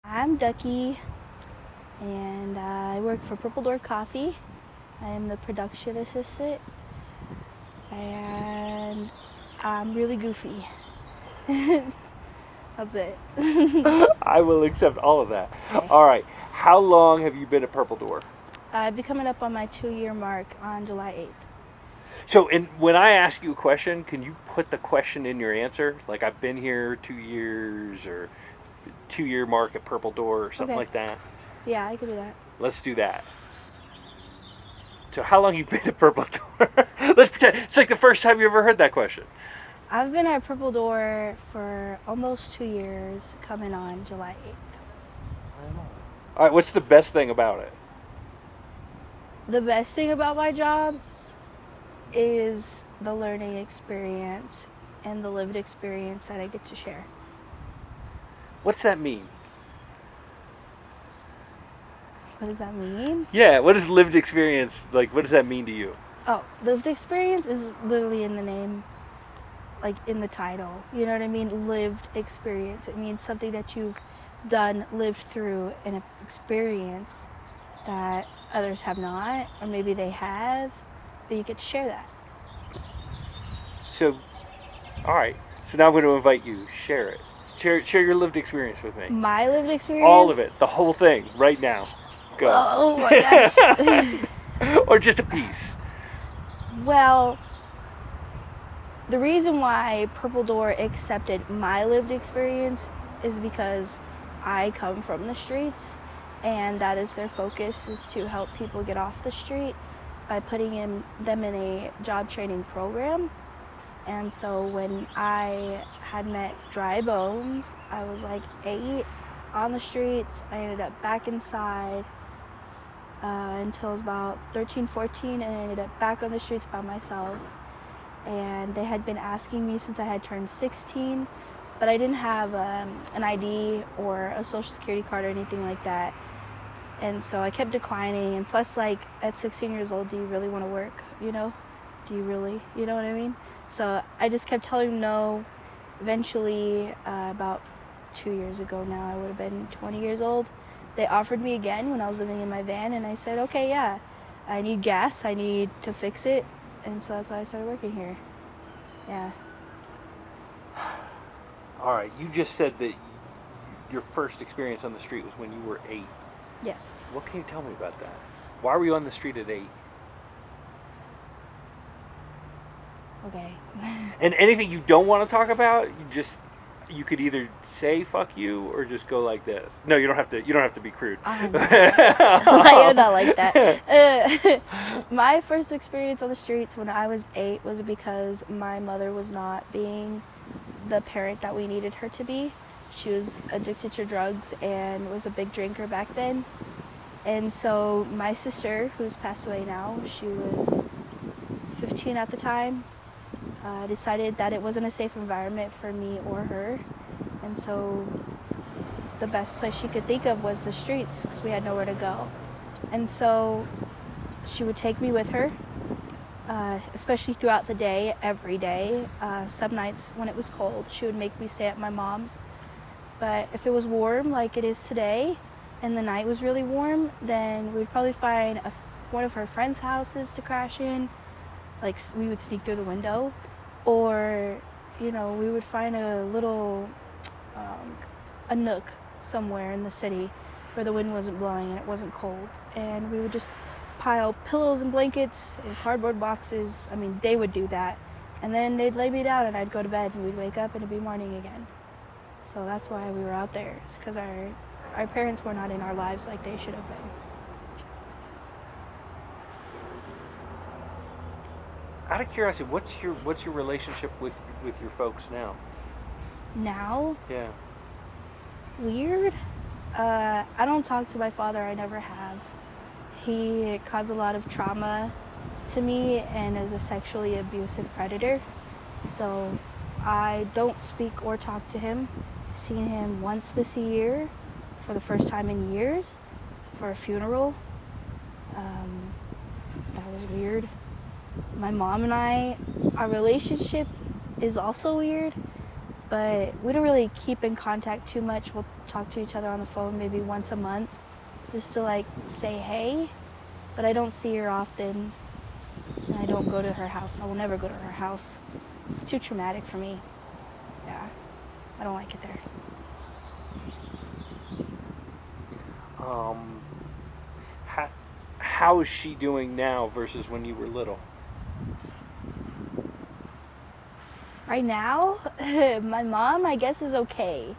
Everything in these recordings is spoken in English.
I'm Ducky, and I work for Purple Door Coffee. I am the production assistant, and I'm really goofy. That's it. I will accept all of that. Okay. All right. How long have you been at Purple Door? I'll be coming up on my 2-year mark on July 8th. So, when I ask you a question, can you put the question in your answer? Like, I've been here 2 years, or 2 year mark at Purple Door, or something Okay. like that. Yeah, I can do that. Let's do that. So, how long have you been at Purple Door? Let's pretend it's like the first time you ever heard that question. I've been at Purple Door for almost 2 years, coming on July 8th. All right. What's the best thing about it? The best thing about my job is the learning experience and the lived experience that I get to share. What's that mean? What does that mean? Yeah. What is lived experience like? What does that mean to you? Oh, lived experience is literally in the name, like in the title. You know what I mean? Lived experience. It means something that you've done, lived through, an experience that others have not, or maybe they have, but you get to share that. So, all right. So now I'm going to invite you. Share it. Share your lived experience with me. My lived experience? All of it. The whole thing. Right now. Go. Oh my gosh. Or just a piece. Well, the reason why Purple Door accepted my lived experience is because I come from the streets, and that is their focus, is to help people get off the street by putting them in a job training program. And so when I had met Dry Bones, I was like 8 on the streets. I ended up back inside until I was about 13, 14, and I ended up back on the streets by myself. And they had been asking me since I had turned 16, but I didn't have an ID or a social security card or anything like that. And so I kept declining. And plus, like, at 16 years old, do you really want to work? You know? Do you really? You know what I mean? So I just kept telling them no. Eventually, about 2 years ago now, I would have been 20 years old. They offered me again when I was living in my van, and I said, okay, yeah, I need gas, I need to fix it. And so that's why I started working here. Yeah. All right. You just said that your first experience on the street was when you were 8. Yes. What can you tell me about that? Why were you on the street at 8? Okay. And anything you don't want to talk about, you could either say "fuck you" or just go like this. No, you don't have to. You don't have to be crude. I am not like that. My first experience on the streets when I was 8 was because my mother was not being the parent that we needed her to be. She was addicted to drugs and was a big drinker back then. And so my sister, who's passed away now, she was 15 at the time, decided that it wasn't a safe environment for me or her. And so the best place she could think of was the streets, because we had nowhere to go. And so she would take me with her, especially throughout the day, every day. Some nights when it was cold, she would make me stay at my mom's. But if it was warm, like it is today, and the night was really warm, then we'd probably find one of her friends' houses to crash in. Like, we would sneak through the window, or, you know, we would find a little, a nook somewhere in the city where the wind wasn't blowing and it wasn't cold. And we would just pile pillows and blankets in cardboard boxes. I mean, they would do that. And then they'd lay me down and I'd go to bed, and we'd wake up and it'd be morning again. So that's why we were out there. It's because our parents were not in our lives like they should have been. Out of curiosity, what's your relationship with your folks now? Now, Yeah. weird. I don't talk to my father. I never have. He caused a lot of trauma to me and is a sexually abusive predator. So I don't speak or talk to him. Seen him once this year for the first time in years for a funeral. That was weird. My mom and I, our relationship is also weird. but we don't really keep in contact too much. We'll talk to each other on the phone maybe once a month just to like say hey, but I don't see her often, and I don't go to her house. I will never go to her house. It's too traumatic for me. Yeah, I don't like it there. How is she doing now versus when you were little? Right now, my mom, I guess, is okay.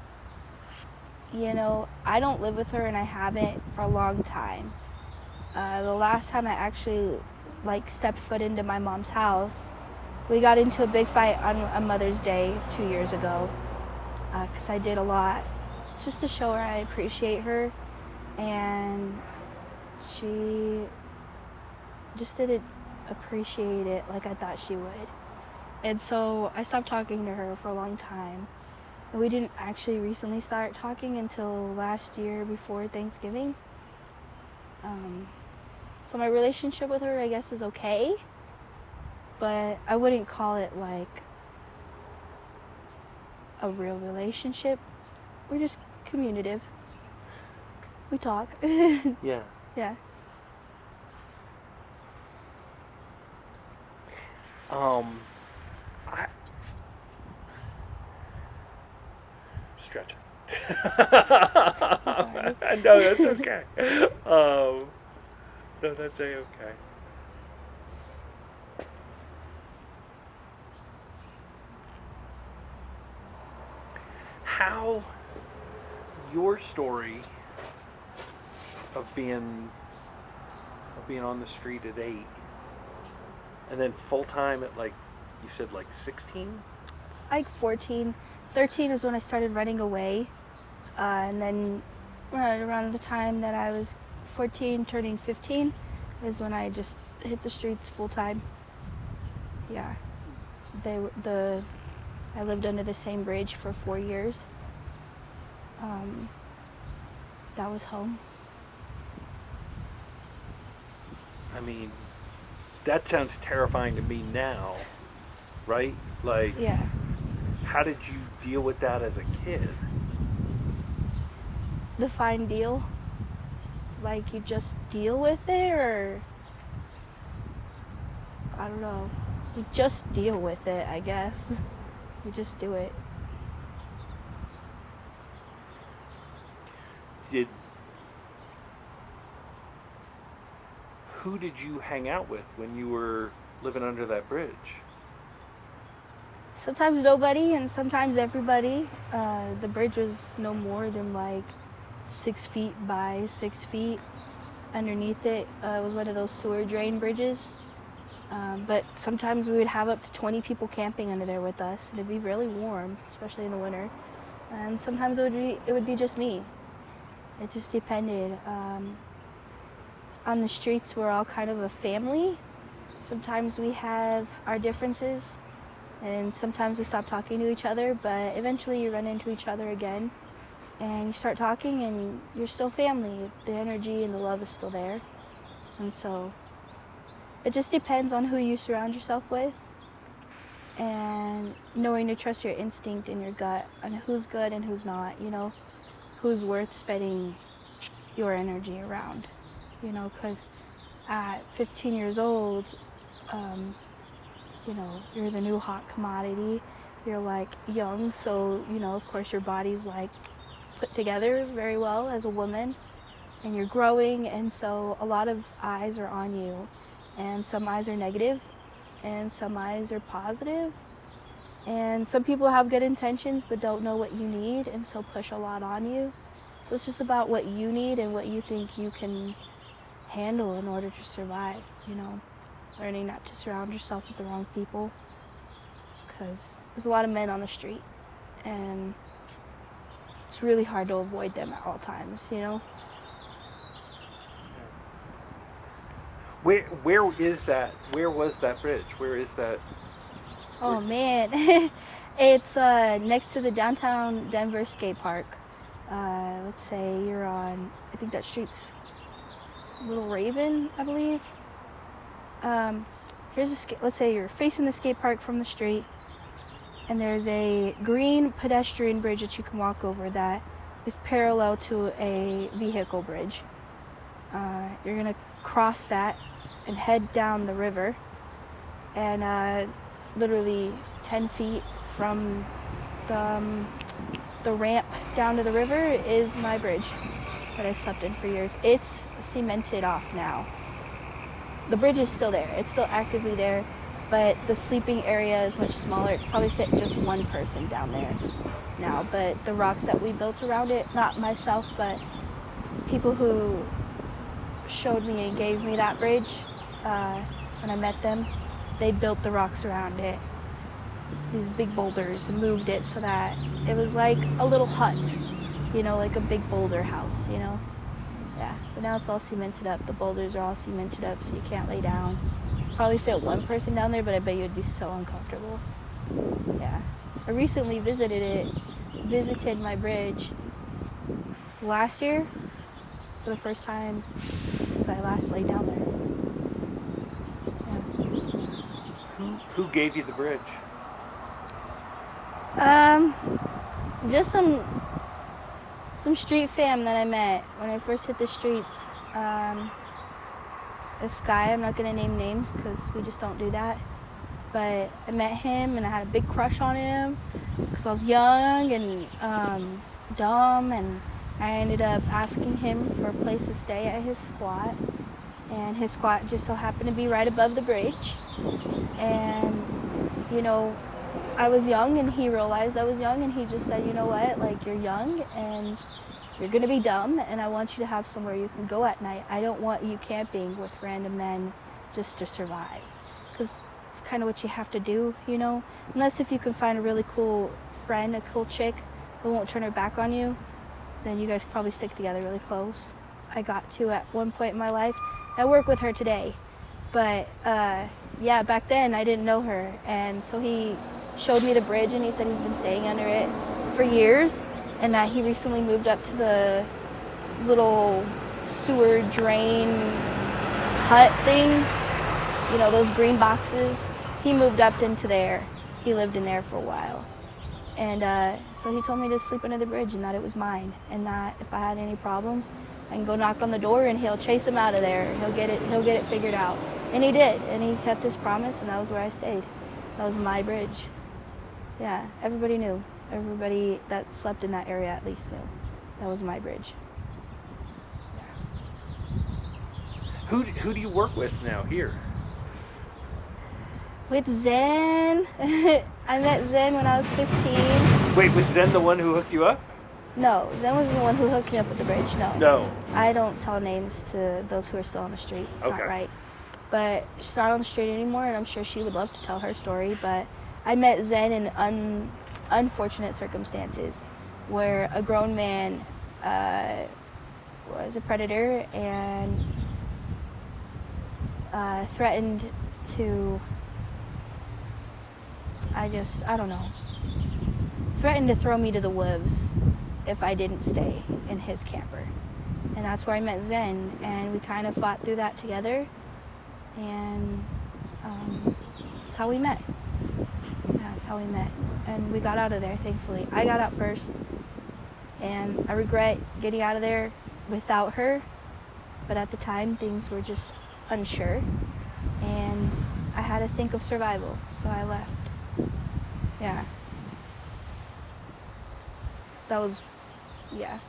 You know, I don't live with her, and I haven't for a long time. The last time I actually like stepped foot into my mom's house, we got into a big fight on a Mother's Day 2 years ago, because I did a lot just to show her I appreciate her, and she just didn't appreciate it like I thought she would. And so I stopped talking to her for a long time. And we didn't actually recently start talking until last year before Thanksgiving. So my relationship with her, I guess, is okay, but I wouldn't call it like a real relationship. We're just communicative. We talk. Yeah. Yeah. Stretching. sorry. No, that's okay. No, that's okay. How your story of being on the street at 8 and then full time at like you said like 16? Like 14. 13 is when I started running away. And then right around the time that I was 14, turning 15, is when I just hit the streets full time. Yeah. I lived under the same bridge for 4 years. That was home. I mean, that sounds terrifying to me now, right? Like, Yeah. how did you deal with that as a kid? The fine deal. Like, you just deal with it, or I don't know. You just deal with it, I guess. You just do it. Who did you hang out with when you were living under that bridge? Sometimes nobody, and sometimes everybody. The bridge was no more than like 6 feet by 6 feet. Underneath it was one of those sewer drain bridges. But sometimes we would have up to 20 people camping under there with us, and it'd be really warm, especially in the winter. And sometimes it would be just me. It just depended. On the streets, we're all kind of a family. Sometimes we have our differences, and sometimes we stop talking to each other, but eventually you run into each other again, and you start talking, and you're still family. The energy and the love is still there. And so it just depends on who you surround yourself with, and knowing to trust your instinct and your gut on who's good and who's not, you know, who's worth spending your energy around, you know, because at 15 years old, you know, you're the new hot commodity. You're like young, so, you know, of course your body's like put together very well as a woman, and you're growing, and so a lot of eyes are on you, and some eyes are negative and some eyes are positive, and some people have good intentions but don't know what you need, and so push a lot on you. So it's just about what you need and what you think you can handle in order to survive, you know, learning not to surround yourself with the wrong people, because there's a lot of men on the street, and it's really hard to avoid them at all times, you know. Where is that? Where was that bridge? Where is that? Oh man, it's next to the downtown Denver skate park. Let's say you're on, I think that street's Little Raven, I believe. Here's let's say you're facing the skate park from the street. and there's a green pedestrian bridge that you can walk over that is parallel to a vehicle bridge. You're gonna cross that and head down the river, and literally 10 feet from the ramp down to the river is my bridge that I slept in for years. It's cemented off now. The bridge is still there. It's still actively there, but the sleeping area is much smaller. It probably fit just one person down there now, but the rocks that we built around it, not myself, but people who showed me and gave me that bridge, when I met them, they built the rocks around it, these big boulders, and moved it so that it was like a little hut, you know, like a big boulder house, you know. Yeah, but now it's all cemented up. The boulders are all cemented up, so you can't lay down. Probably fit one person down there, but I bet you would be so uncomfortable. Yeah, I recently visited my bridge last year for the first time since I last laid down there. Yeah. Who gave you the bridge? Just some street fam that I met when I first hit the streets. This guy, I'm not gonna name names because we just don't do that, but I met him and I had a big crush on him because I was young and dumb, and I ended up asking him for a place to stay at his squat, and his squat just so happened to be right above the bridge. And you know, I was young and he realized I was young, and he just said, you know what, like, you're young and you're gonna be dumb, and I want you to have somewhere you can go at night. I don't want you camping with random men just to survive, because it's kind of what you have to do, you know, unless if you can find a really cool friend, a cool chick who won't turn her back on you, then you guys probably stick together really close. I got to at one point in my life. I work with her today, but yeah, back then I didn't know her, and so he showed me the bridge, and he said he's been staying under it for years, and that he recently moved up to the little sewer drain hut thing, you know, those green boxes. He moved up into there. He lived in there for a while, and so he told me to sleep under the bridge and that it was mine, and that if I had any problems, I can go knock on the door and he'll chase him out of there. He'll get it figured out. And he did, and he kept his promise, and that was where I stayed. That was my bridge. Yeah, everybody knew. Everybody that slept in that area at least knew. That was my bridge. Who do you work with now here? With Zen. I met Zen when I was 15. Wait, was Zen the one who hooked you up? No, Zen was the one who hooked me up with the bridge. No. No. I don't tell names to those who are still on the street. It's not right. But she's not on the street anymore, and I'm sure she would love to tell her story. But I met Zen in unfortunate circumstances where a grown man was a predator and threatened to, threatened to throw me to the wolves if I didn't stay in his camper. And that's where I met Zen, and we kind of fought through that together, and that's how we met. Yeah, that's how we met. And we got out of there, thankfully. I got out first, and I regret getting out of there without her, but at the time things were just unsure, and I had to think of survival, so I left. Yeah. That was, yeah.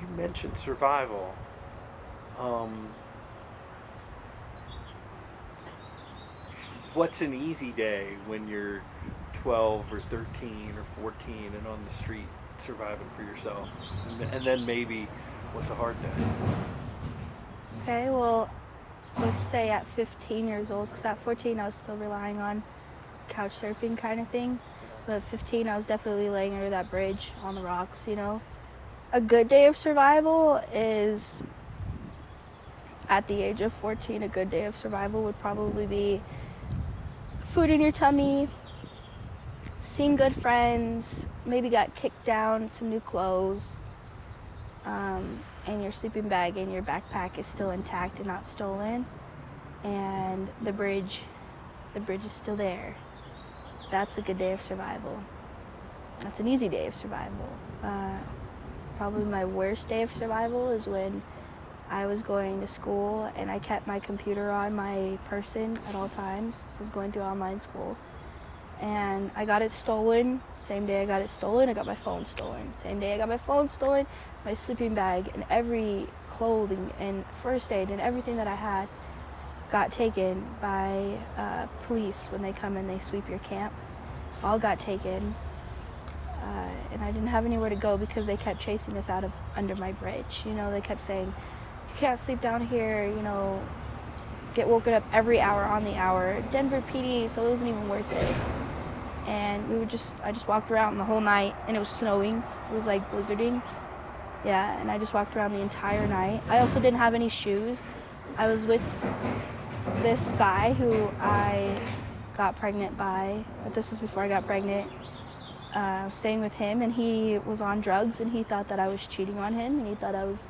You mentioned survival. What's an easy day when you're 12 or 13 or 14 and on the street surviving for yourself? And then maybe, what's a hard day? Okay, well, let's say at 15 years old, because at 14 I was still relying on couch surfing kind of thing. But at 15 I was definitely laying under that bridge on the rocks, you know. A good day of survival is, at the age of 14, a good day of survival would probably be food in your tummy, seeing good friends, maybe got kicked down, some new clothes, and your sleeping bag and your backpack is still intact and not stolen, and the bridge is still there. that's a good day of survival. That's an easy day of survival. Probably my worst day of survival is when I was going to school and I kept my computer on my person at all times. This is going through online school. And I got it stolen. Same day I got it stolen, I got my phone stolen. Same day I got my phone stolen, my sleeping bag and every clothing and first aid and everything that I had got taken by police when they come and they sweep your camp. All got taken. And I didn't have anywhere to go because they kept chasing us out of under my bridge. You know, they kept saying, you can't sleep down here, you know, get woken up every hour on the hour. Denver PD, so it wasn't even worth it. And I just walked around the whole night, and it was snowing. It was like blizzarding. Yeah, and I just walked around the entire night. I also didn't have any shoes. I was with this guy who I got pregnant by, but this was before I got pregnant. I was staying with him, and he was on drugs, and he thought that I was cheating on him, and he thought I was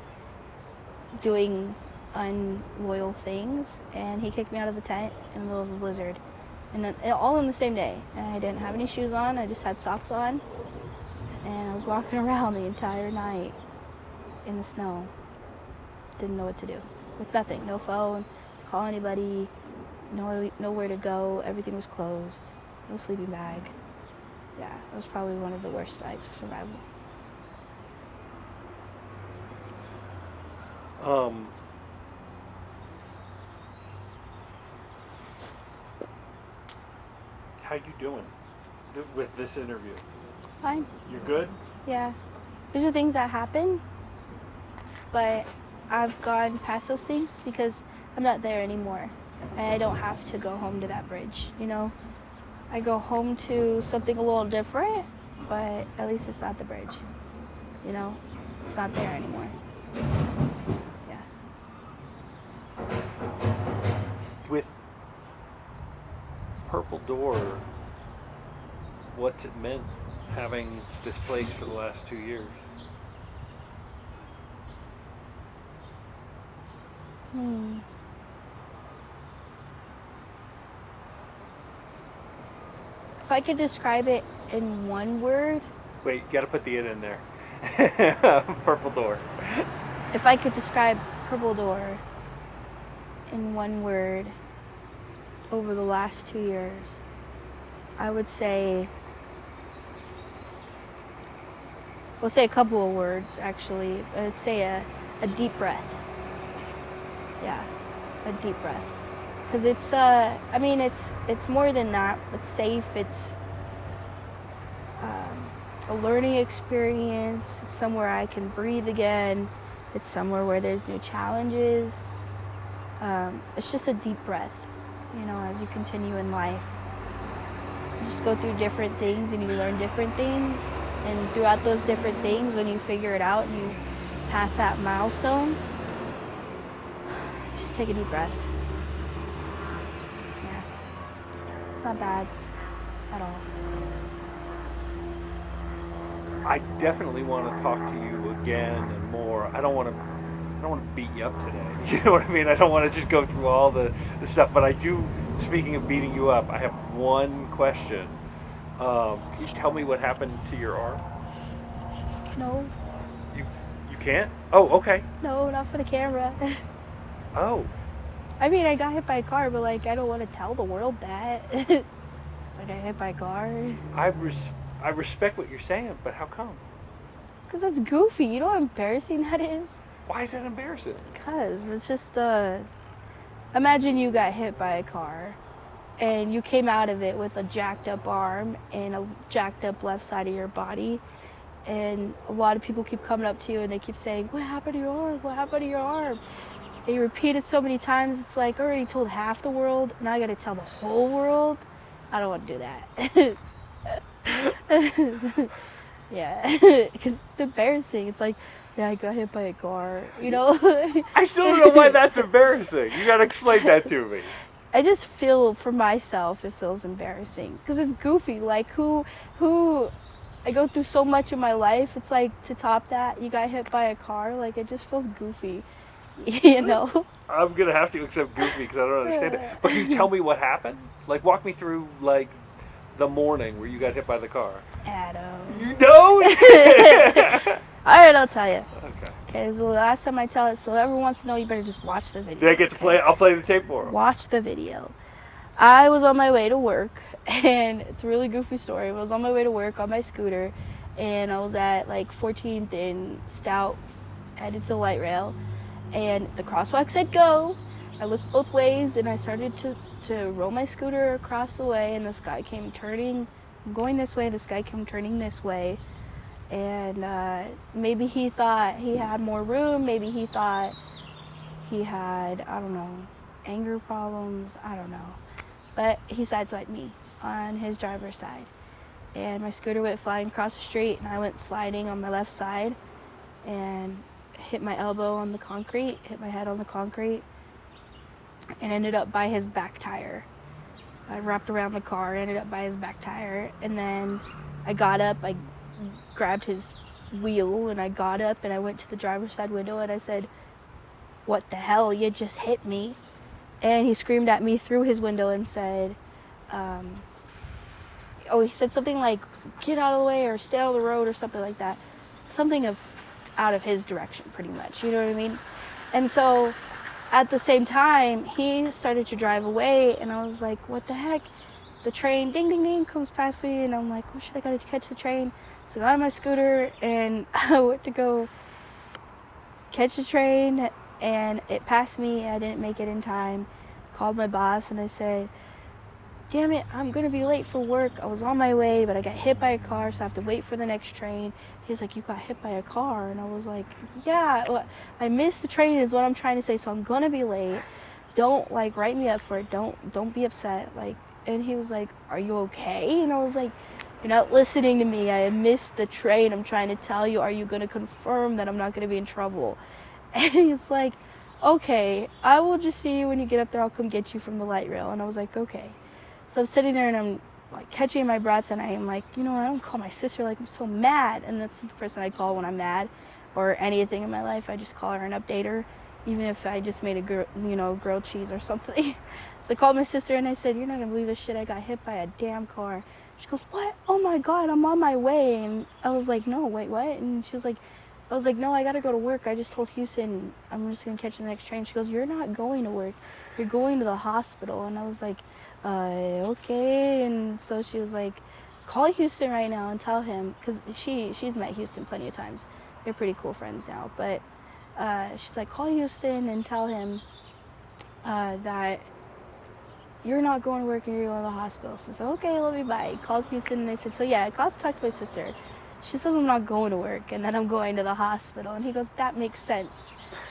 doing unloyal things, and he kicked me out of the tent in the middle of the blizzard, and then, all in the same day. And I didn't have any shoes on, I just had socks on, and I was walking around the entire night in the snow. Didn't know what to do, with nothing, no phone, call anybody, nowhere to go, everything was closed, no sleeping bag. Yeah, it was probably one of the worst nights of survival. How you doing with this interview? Fine. You're good? Yeah. These are things that happen, but I've gone past those things because I'm not there anymore. And I don't have to go home to that bridge, you know? I go home to something a little different, but at least it's not the bridge, you know? It's not there anymore. Yeah. With Purple Door, what's it meant having this place for the last 2 years? If I could describe it in one word. Wait, you gotta put the it in there. Purple Door. If I could describe Purple Door in one word over the last 2 years, I would say, we'll say a couple of words actually. I'd say a deep breath. Yeah, a deep breath. Because it's, I mean, it's more than that. It's safe. It's a learning experience. It's somewhere I can breathe again. It's somewhere where there's new challenges. It's just a deep breath, you know, as you continue in life. You just go through different things and you learn different things. And throughout those different things, when you figure it out and you pass that milestone, just take a deep breath. It's not bad at all. I definitely want to talk to you again and more. I don't want to beat you up today. You know what I mean? I don't want to just go through all the stuff. But I do. Speaking of beating you up, I have one question. Can you tell me what happened to your arm? No. You can't? Oh, okay. No, not for the camera. Oh. I mean, I got hit by a car, but like, I don't want to tell the world that. Like, I got hit by a car. I respect what you're saying, but how come? Because that's goofy. You know how embarrassing that is? Why is that embarrassing? Because it's just, imagine you got hit by a car and you came out of it with a jacked up arm and a jacked up left side of your body. And a lot of people keep coming up to you and they keep saying, what happened to your arm? What happened to your arm? And you repeat it so many times, it's like, I already told half the world, now I gotta tell the whole world? I don't want to do that. Yeah, because it's embarrassing. It's like, yeah, I got hit by a car, you know? I still don't know why that's embarrassing. You gotta explain that to me. I just feel, for myself, it feels embarrassing. Because it's goofy. Like, who, I go through so much in my life, it's like, to top that, you got hit by a car, like, it just feels goofy. You know? I'm gonna have to accept goofy because I don't understand it. But can you tell me what happened? Like, walk me through, like, the morning where you got hit by the car? Adam. You know? Alright, I'll tell you. Okay. Okay, so the last time I tell it, so whoever wants to know, you better just watch the video. They get to play. I'll play the tape for them. Watch the video. I was on my way to work, and it's a really goofy story. I was on my way to work on my scooter, and I was at like 14th and Stout, headed to the light rail, and the crosswalk said go. I looked both ways, and I started to roll my scooter across the way, and this guy came turning, going this way, this guy came turning this way, and maybe he thought he had more room, maybe he thought he had, I don't know, anger problems, I don't know. But he sideswiped me on his driver's side. And my scooter went flying across the street, and I went sliding on my left side and hit my elbow on the concrete, hit my head on the concrete, and ended up by his back tire. I wrapped around the car, ended up by his back tire, and then I got up, I grabbed his wheel, and I got up, and I went to the driver's side window, and I said, "What the hell, you just hit me." And he screamed at me through his window and said, he said something like, "Get out of the way," or "Stay out of the road," or something like that. Something out of his direction, pretty much, you know what I mean? And so, at the same time, he started to drive away, and I was like, what the heck? The train, ding, ding, ding, comes past me, and I'm like, oh shit, I gotta catch the train. So I got on my scooter, and I went to go catch the train, and it passed me. I didn't make it in time. Called my boss, and I said, damn it, I'm gonna be late for work. I was on my way, but I got hit by a car, so I have to wait for the next train. He's like, you got hit by a car? And I was like, yeah, well, I missed the train is what I'm trying to say, so I'm gonna be late. Don't, like, write me up for it. Don't be upset. Like, and he was like, are you okay? And I was like, you're not listening to me. I missed the train. I'm trying to tell you, are you gonna confirm that I'm not gonna be in trouble? And he's like, okay, I will just see you when you get up there. I'll come get you from the light rail. And I was like, okay. So I'm sitting there, and I'm like catching my breath, and I am like, you know what, I don't call my sister, like, I'm so mad. And that's the person I call when I'm mad or anything in my life. I just call her and update her, even if I just made a grilled cheese or something. So I called my sister, and I said, you're not gonna believe this shit, I got hit by a damn car. She goes, what? Oh my god, I'm on my way. And I was like, no, wait, what? And she was like, I was like, no, I gotta go to work. I just told Houston I'm just gonna catch the next train. She goes, you're not going to work, you're going to the hospital. And I was like, okay. And so she was like, call Houston right now and tell him, because she's met Houston plenty of times. They're pretty cool friends now. But she's like, call Houston and tell him that you're not going to work and you're going to the hospital. So I said, okay, love you, bye. Called Houston, and I said, so yeah, I called to talk to my sister. She says I'm not going to work and that I'm going to the hospital. And he goes, that makes sense.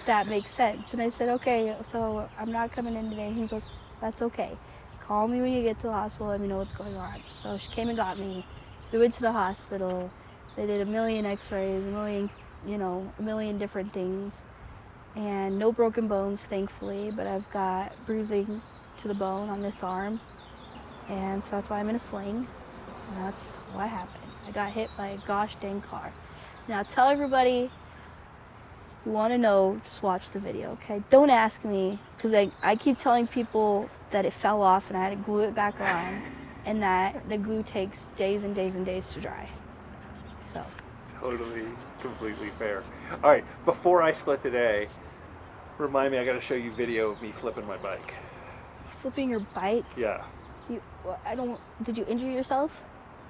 That makes sense. And I said, okay, so I'm not coming in today. And he goes, that's okay. Call me when you get to the hospital, let me know what's going on. So she came and got me. We went to the hospital. They did a million x-rays, a million different things. And no broken bones, thankfully, but I've got bruising to the bone on this arm. And so that's why I'm in a sling. And that's what happened. I got hit by a gosh dang car. Now tell everybody, you want to know, just watch the video, okay? Don't ask me, because I keep telling people that it fell off and I had to glue it back on, and that the glue takes days and days and days to dry. So. Totally, completely fair. All right, before I split today, remind me, I got to show you video of me flipping my bike. Flipping your bike? Yeah. Did you injure yourself?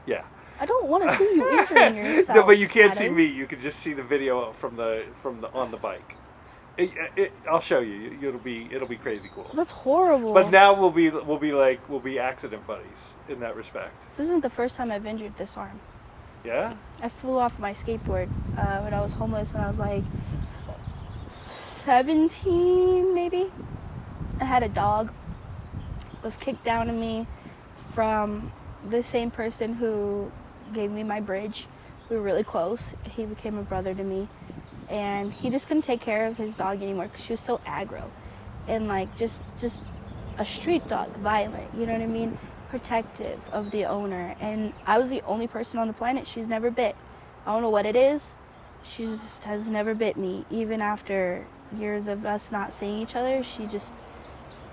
Yeah. I don't want to see you injuring yourself. No, but you can't Adam. see me. You can just see the video from the on the bike. I'll show you. It'll be crazy cool. That's horrible. But now we'll be accident buddies in that respect. This isn't the first time I've injured this arm. Yeah? I flew off my skateboard when I was homeless, and I was like 17 maybe. I had a dog. It was kicked down to me from the same person who gave me my bridge. We were really close. He became a brother to me, and he just couldn't take care of his dog anymore because she was so aggro and like just a street dog, violent, you know what I mean, protective of the owner. And I was the only person on the planet she's never bit. I don't know what it is, she just has never bit me. Even after years of us not seeing each other, she just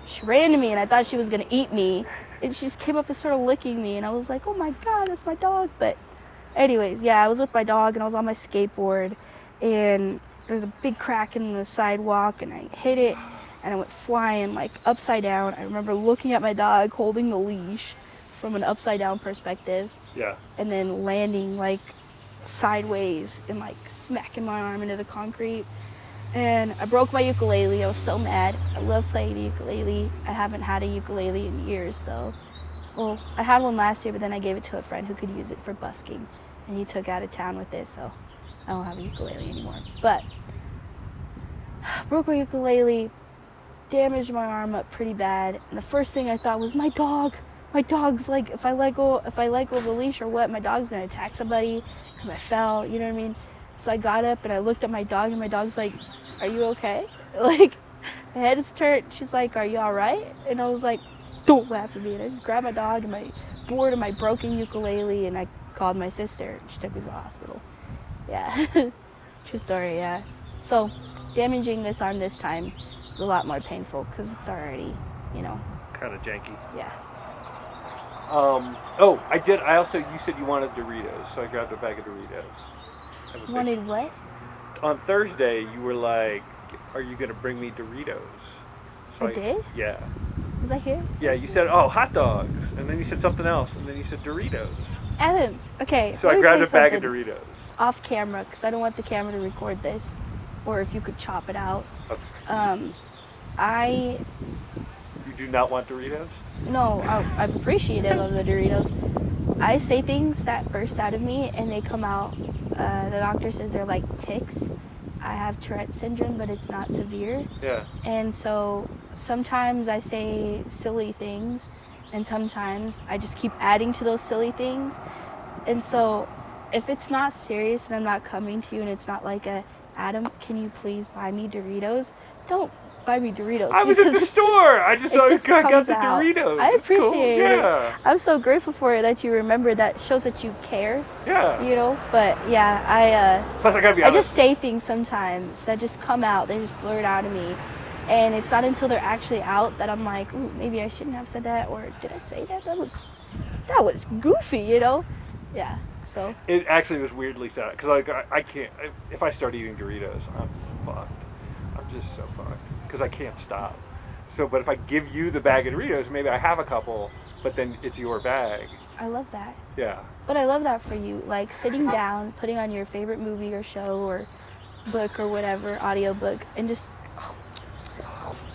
she ran to me, and I thought she was going to eat me. And she just came up and started licking me, and I was like, oh my God, that's my dog. But anyways, yeah, I was with my dog, and I was on my skateboard, and there was a big crack in the sidewalk, and I hit it, and I went flying, like, upside down. I remember looking at my dog, holding the leash from an upside down perspective, Yeah. and then landing, like, sideways and, like, smacking my arm into the concrete. And I broke my ukulele. I was so mad. I love playing the ukulele. I haven't had a ukulele in years, though. Well, I had one last year, but then I gave it to a friend who could use it for busking, and he took out of town with it, so I don't have a ukulele anymore. But broke my ukulele, damaged my arm up pretty bad, and the first thing I thought was, my dog. My dog's like, if I let go of the leash or what, my dog's gonna attack somebody because I fell. You know what I mean? So I got up and I looked at my dog, and my dog's like, are you okay? Like, my head is turned. She's like, are you all right? And I was like, don't laugh at me. And I just grabbed my dog and my board and my broken ukulele, and I called my sister. She took me to the hospital. Yeah. True story, yeah. So damaging this arm this time is a lot more painful because it's already, Kind of janky. yeah. You said you wanted Doritos, so I grabbed a bag of Doritos. You wanted what? On Thursday, you were like, are you going to bring me Doritos? So I did? Yeah. Was I here? Yeah, you said, oh, hot dogs. And then you said something else. And then you said Doritos. Adam, okay. So I grabbed a bag of Doritos. Off camera, because I don't want the camera to record this. Or if you could chop it out. Okay. You do not want Doritos? No, I'm appreciative of the Doritos. I say things that burst out of me, and they come out. The doctor says they're like tics. I have Tourette syndrome, but it's not severe. Yeah. And so sometimes I say silly things, and sometimes I just keep adding to those silly things. And so if it's not serious and I'm not coming to you and it's not like Adam, can you please buy me Doritos? Don't buy me Doritos. I was at the store. I just got the Doritos. I appreciate it. Yeah. I'm so grateful for it that you remember. That shows that you care. Yeah. But yeah, Plus, I gotta be I honest. just say things sometimes that just come out. They just blurt out of me. And it's not until they're actually out that I'm like, ooh, maybe I shouldn't have said that, or did I say that? That was goofy, Yeah. So It actually was weirdly sad because like I can't. If I start eating Doritos, I'm fucked. I'm just so fucked because I can't stop. So, but if I give you the bag of Doritos, maybe I have a couple, but then it's your bag. I love that. Yeah. But I love that for you, like sitting down, putting on your favorite movie or show or book or whatever, audiobook, and just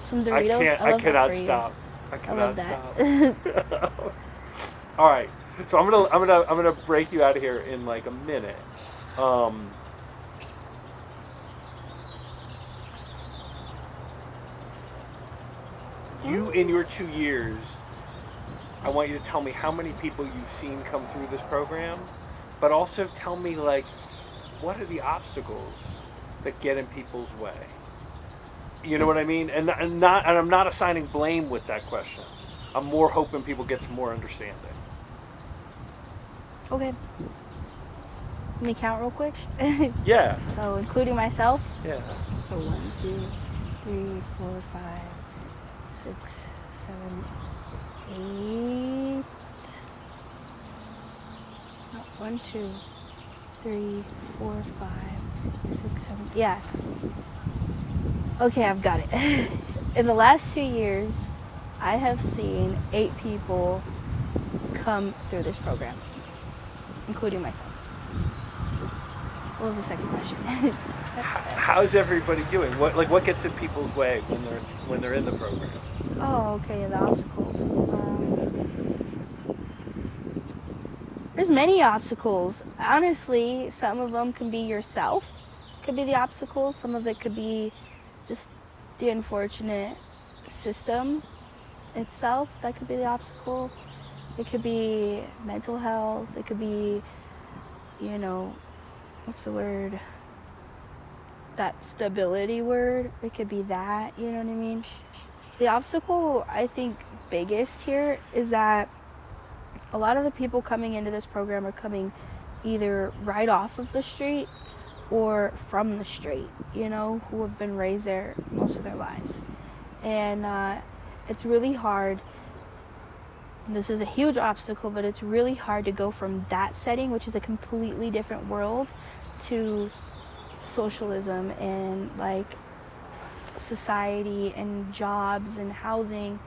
some Doritos. I love cannot that for stop. You. I cannot love that. stop. All right. So I'm gonna break you out of here in like a minute. You in your 2 years, I want you to tell me how many people you've seen come through this program, but also tell me like what are the obstacles that get in people's way. You know what I mean? And I'm not assigning blame with that question. I'm more hoping people get some more understanding. Okay. Let me count real quick. Yeah. So including myself. Yeah. So 1, 2, 3, 4, 5, 6, 7, 8. No, 1, 2, 3, 4, 5, 6, 7. Yeah. Okay, I've got it. In the last 2 years, I have seen 8 people come through this program, including myself. What was the second question? How's everybody doing? What gets in people's way when they're in the program? Oh, okay, the obstacles. There's many obstacles. Honestly, some of them can be yourself, could be the obstacles. Some of it could be just the unfortunate system itself. That could be the obstacle. It could be mental health. It could be, what's the word? That stability word. It could be that, you know what I mean? The obstacle, I think, biggest here is that a lot of the people coming into this program are coming either right off of the street or from the street, who have been raised there most of their lives. And it's really hard. This is a huge obstacle, but it's really hard to go from that setting, which is a completely different world, to socialism and like society and jobs and housing.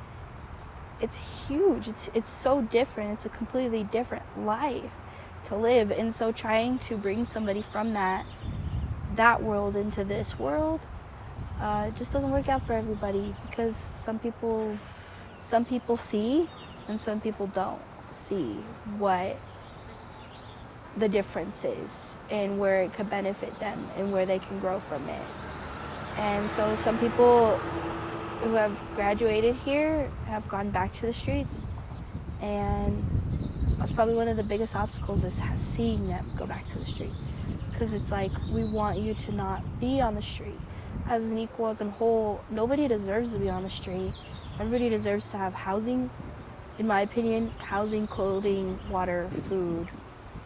It's huge. It's so different. It's a completely different life to live. And so trying to bring somebody from that world into this world it just doesn't work out for everybody, because some people see and some people don't see what the difference is and where it could benefit them and where they can grow from it. And so some people who have graduated here have gone back to the streets, and that's probably one of the biggest obstacles, is seeing them go back to the street, because it's like, we want you to not be on the street. As an equal, as a whole, nobody deserves to be on the street. Everybody deserves to have housing. In my opinion, housing, clothing, water, food,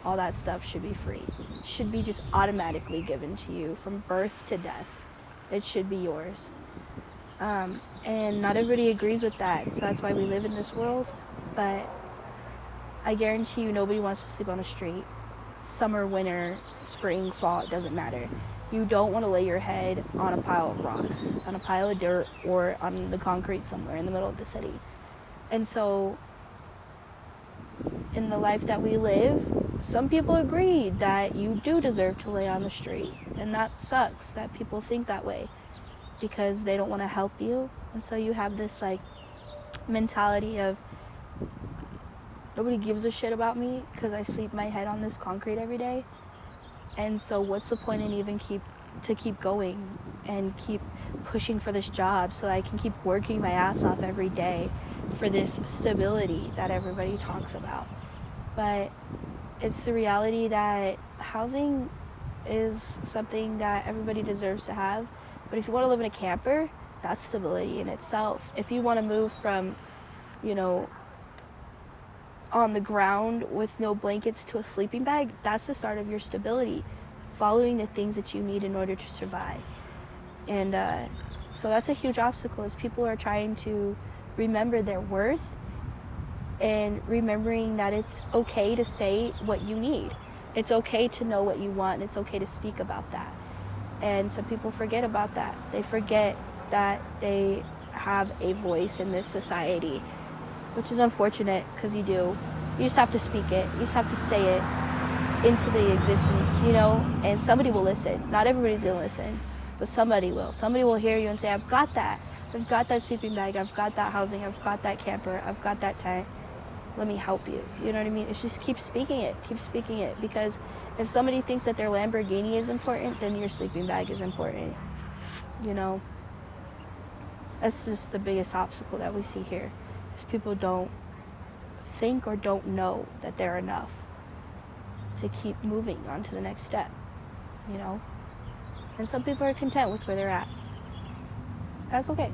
all that stuff should be free. It should be just automatically given to you from birth to death. It should be yours. And not everybody agrees with that, so that's why we live in this world. But I guarantee you, nobody wants to sleep on the street. Summer, winter, spring, fall, it doesn't matter. You don't want to lay your head on a pile of rocks, on a pile of dirt, or on the concrete somewhere in the middle of the city. And so, in the life that we live, some people agree that you do deserve to lay on the street. And that sucks that people think that way, because they don't want to help you. And so you have this like mentality of, nobody gives a shit about me because I sleep my head on this concrete every day. And so what's the point in even keep going and keep pushing for this job so I can keep working my ass off every day for this stability that everybody talks about. But it's the reality that housing is something that everybody deserves to have. But if you want to live in a camper, that's stability in itself. If you want to move from, on the ground with no blankets to a sleeping bag, that's the start of your stability, following the things that you need in order to survive. And so that's a huge obstacle, is people are trying to remember their worth and remembering that it's okay to say what you need. It's okay to know what you want, and it's okay to speak about that. And some people forget about that. They forget that they have a voice in this society, which is unfortunate, because you do. You just have to speak it. You just have to say it into the existence, and somebody will listen. Not everybody's gonna listen, but somebody will. Somebody will hear you and say, I've got that. I've got that sleeping bag. I've got that housing. I've got that camper. I've got that tent. Let me help you. You know what I mean? It's just keep speaking it. Keep speaking it. Because if somebody thinks that their Lamborghini is important, then your sleeping bag is important. That's just the biggest obstacle that we see here. Is people don't think or don't know that they're enough to keep moving on to the next step, And some people are content with where they're at. That's okay.